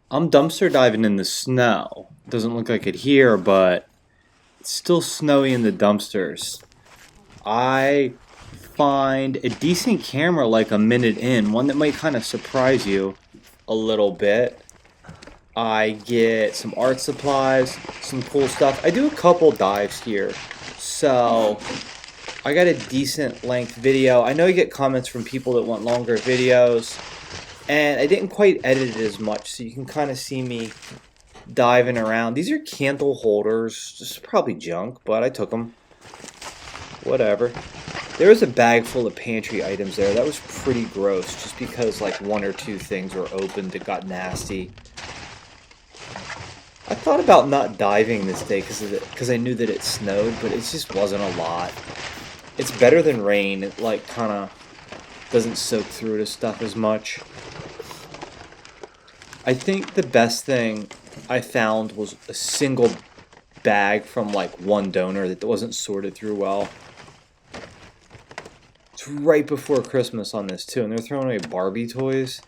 I'm dumpster diving in the snow. Doesn't look like it here, but it's still snowy in the dumpsters. I find a decent camera like a minute in, one that might kind of surprise you a little bit. I get some art supplies, some cool stuff. I do a couple dives here, so I got a decent length video. I know I get comments from people that want longer videos, and I didn't quite edit it as much, so you can kind of see me diving around. These are candle holders. This is probably junk, but I took them. Whatever. There was a bag full of pantry items there. That was pretty gross, just because like one or two things were opened that got nasty. I thought about not diving this day because I knew that it snowed, but it just wasn't a lot. It's better than rain. It like kind of doesn't soak through to stuff as much. I think the best thing I found was a single bag from like one donor that wasn't sorted through well. It's right before Christmas on this too, and they're throwing away Barbie toys.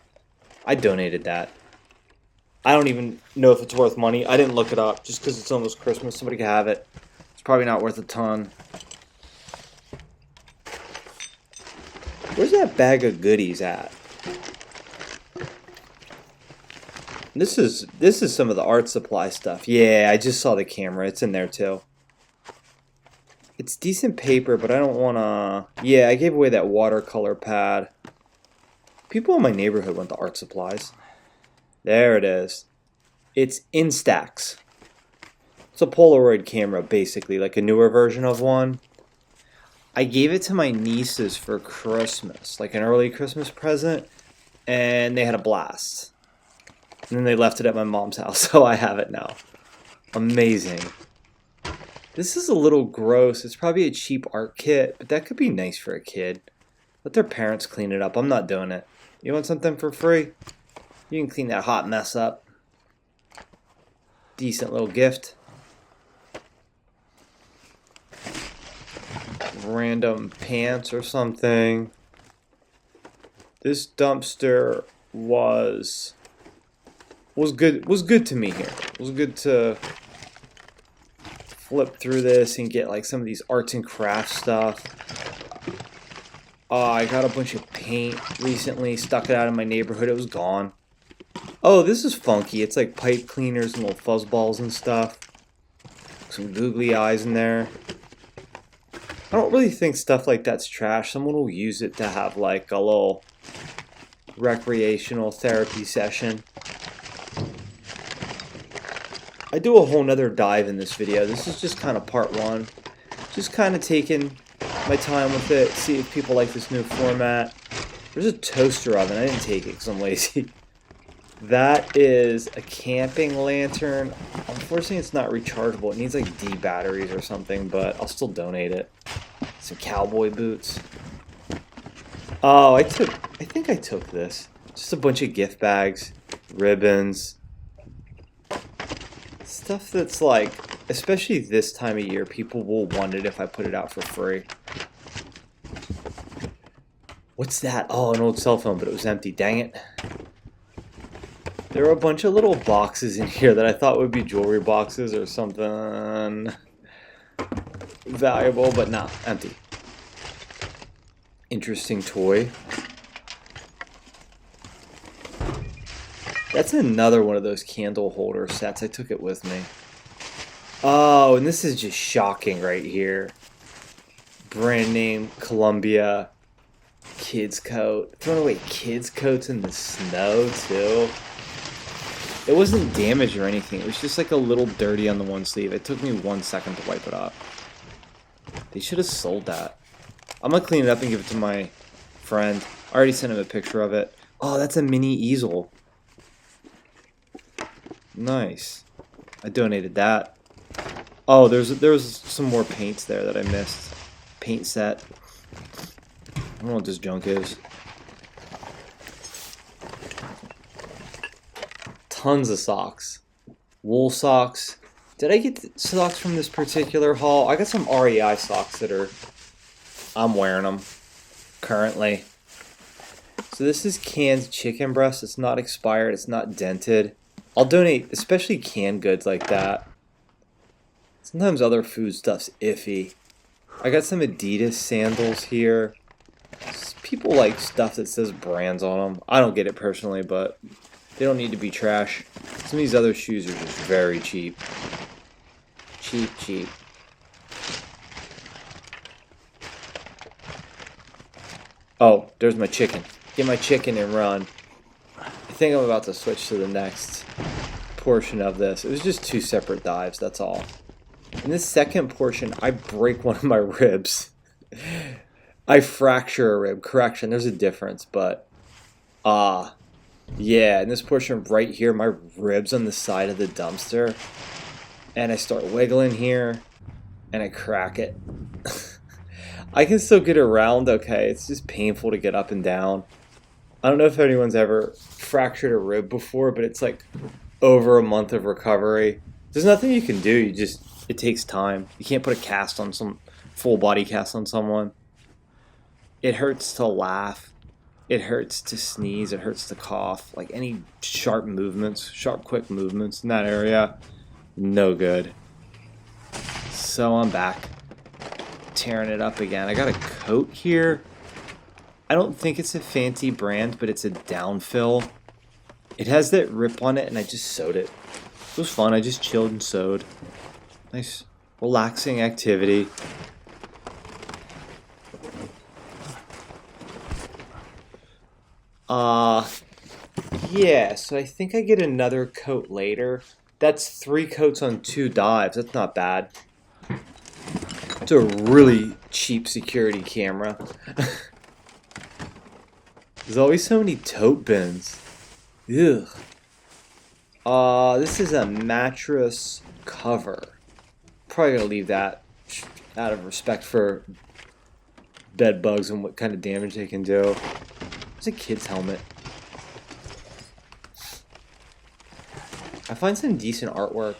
I donated that. I don't even know if it's worth money. I didn't look it up just because it's almost Christmas. Somebody can have it. It's probably not worth a ton. Where's that bag of goodies at? This is some of the art supply stuff. Yeah, I just saw the camera. It's in there too. It's decent paper, but I don't want to... Yeah, I gave away that watercolor pad. People in my neighborhood want the art supplies. There it is. It's Instax. It's a Polaroid camera, basically, like a newer version of one. I gave it to my nieces for Christmas, like an early Christmas present, and they had a blast. And then they left it at my mom's house, so I have it now. Amazing. This is a little gross. It's probably a cheap art kit, but that could be nice for a kid. Let their parents clean it up. I'm not doing it. You want something for free? You can clean that hot mess up. Decent little gift. Random pants or something. This dumpster was good to me here. It was good to flip through this and get like some of these arts and crafts stuff. I got a bunch of paint recently, stuck it out in my neighborhood, it was gone. Oh, this is funky. It's like pipe cleaners and little fuzz balls and stuff. Some googly eyes in there. I don't really think stuff like that's trash. Someone will use it to have like a little recreational therapy session. I do a whole nother dive in this video. This is just kind of part one. Just kind of taking my time with it, see if people like this new format. There's a toaster oven. I didn't take it because I'm lazy. That is a camping lantern. Unfortunately, it's not rechargeable. It needs like D batteries or something, but I'll still donate it. Some cowboy boots. Oh, I think I took this. Just a bunch of gift bags, ribbons. Stuff that's like, especially this time of year, people will want it if I put it out for free. What's that? Oh, an old cell phone, but it was empty. Dang it. There were a bunch of little boxes in here that I thought would be jewelry boxes or something valuable, but nah, empty. Interesting toy. That's another one of those candle holder sets. I took it with me. Oh, and this is just shocking right here. Brand name, Columbia, kids coat. Throwing away kids coats in the snow too. It wasn't damaged or anything. It was just like a little dirty on the one sleeve. It took me 1 second to wipe it up. They should have sold that. I'm gonna clean it up and give it to my friend. I already sent him a picture of it. Oh, that's a mini easel. Nice. I donated that. Oh, there was some more paints there that I missed. Paint set. I don't know what this junk is. Tons of socks. Wool socks. Did I get socks from this particular haul? I got some REI socks that are... I'm wearing them currently. So this is canned chicken breast. It's not expired. It's not dented. I'll donate, especially canned goods like that. Sometimes other food stuff's iffy. I got some Adidas sandals here. People like stuff that says brands on them. I don't get it personally, but they don't need to be trash. Some of these other shoes are just very cheap. Cheap, cheap. Oh, there's my chicken. Get my chicken and run. I think I'm about to switch to the next portion of this. It was just 2 separate dives, that's all. In this second portion, I break one of my ribs. I fracture a rib. Correction, there's a difference, but yeah, in this portion right here, my rib's on the side of the dumpster, and I start wiggling here, and I crack it. I can still get around okay. It's just painful to get up and down. I don't know if anyone's ever fractured a rib before, but it's like over a month of recovery. There's nothing you can do. It takes time. You can't put a cast on full body cast on someone. It hurts to laugh. It hurts to sneeze. It hurts to cough. Like any sharp quick movements in that area, no good. So I'm back. Tearing it up again. I got a coat here. I don't think it's a fancy brand, but it's a downfill. It has that rip on it, and I just sewed it. It was fun. I just chilled and sewed. Nice, relaxing activity. Yeah, so I think I get another coat later. That's 3 coats on 2 dives. That's not bad. It's a really cheap security camera. There's always so many tote bins. Ugh. This is a mattress cover. Probably gonna leave that out of respect for bed bugs and what kind of damage they can do. There's a kid's helmet. I find some decent artwork.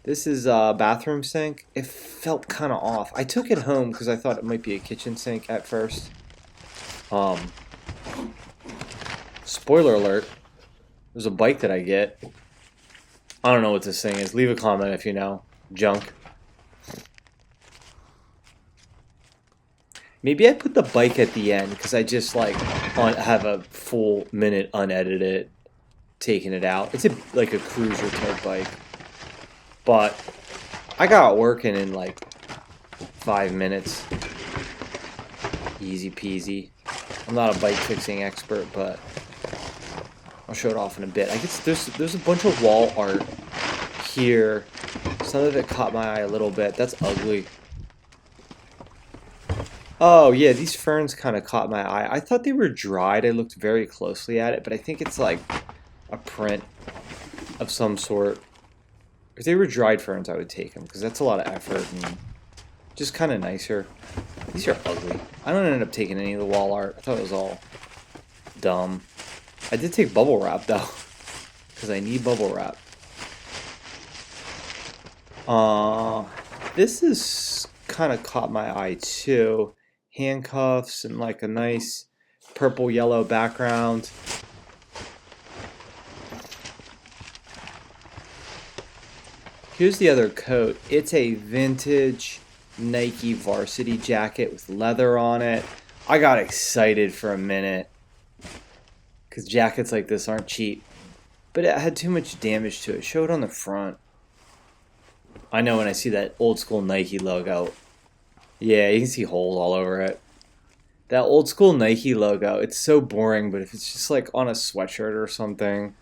This is a bathroom sink. It felt kind of off. I took it home because I thought it might be a kitchen sink at first. Spoiler alert. There's a bike that I get. I don't know what this thing is. Leave a comment if you know. Junk. Maybe I put the bike at the end because I just have a full minute unedited taking it out. It's like a cruiser type bike. But I got working in like 5 minutes. Easy peasy. I'm not a bike fixing expert, but I'll show it off in a bit. I guess there's a bunch of wall art here. Some of it caught my eye a little bit. That's ugly. Oh yeah, these ferns kind of caught my eye. I thought they were dried. I looked very closely at it, but I think it's like a print of some sort. If they were dried ferns, I would take them because that's a lot of effort and just kind of nicer. These are ugly. I don't end up taking any of the wall art. I thought it was all dumb. I did take bubble wrap though because I need bubble wrap. This is kind of caught my eye too. Handcuffs and like a nice purple yellow background. Here's the other coat. It's a vintage Nike varsity jacket with leather on it. I got excited for a minute because jackets like this aren't cheap, but it had too much damage to it. Show it on the front. I know when I see that old school Nike logo. Yeah, you can see holes all over it. That old school Nike logo, it's so boring, but if it's just like on a sweatshirt or something,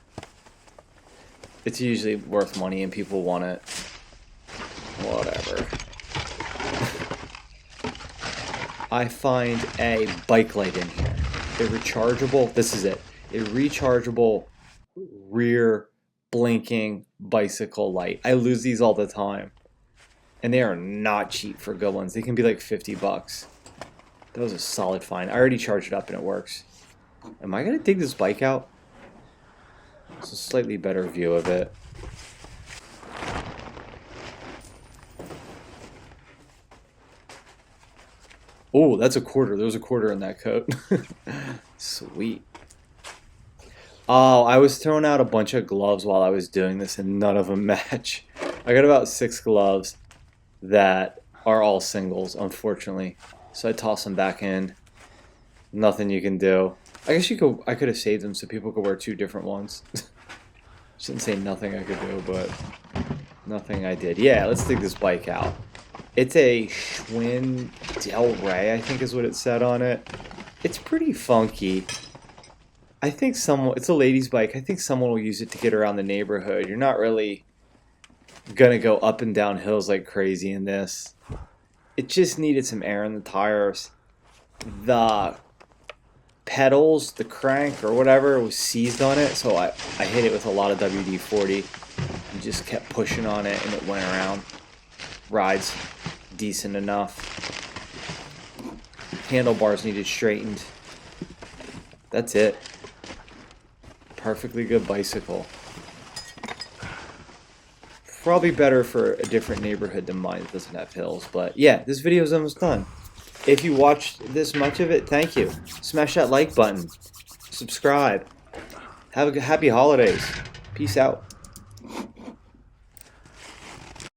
it's usually worth money and people want it. Whatever. I find a bike light in here. A rechargeable, this is it. A rechargeable rear blinking bicycle light. I lose these all the time. And they are not cheap for good ones. They can be like 50 bucks. That was a solid find. I already charged it up and it works. Am I going to dig this bike out? It's a slightly better view of it. Oh, that's a quarter. There was a quarter in that coat. Sweet. Oh, I was throwing out a bunch of gloves while I was doing this, and none of them match. I got about 6 gloves that are all singles, unfortunately. So I toss them back in. Nothing you can do. I guess I could have saved them so people could wear 2 different ones. Shouldn't say nothing I could do, but nothing I did. Yeah, let's dig this bike out. It's a Schwinn Del Rey, I think is what it said on it. It's pretty funky. I think it's a lady's bike. I think someone will use it to get around the neighborhood. You're not really gonna go up and down hills like crazy in this. It just needed some air in the tires. The pedals, the crank or whatever was seized on it, so I hit it with a lot of WD-40 and just kept pushing on it and it went around. Rides decent enough. Handlebars needed straightened. That's it. Perfectly good bicycle. Probably better for a different neighborhood than mine that doesn't have hills. But yeah, this video is almost done. If you watched this much of it, thank you. Smash that like button. Subscribe. Have a happy holidays. Peace out.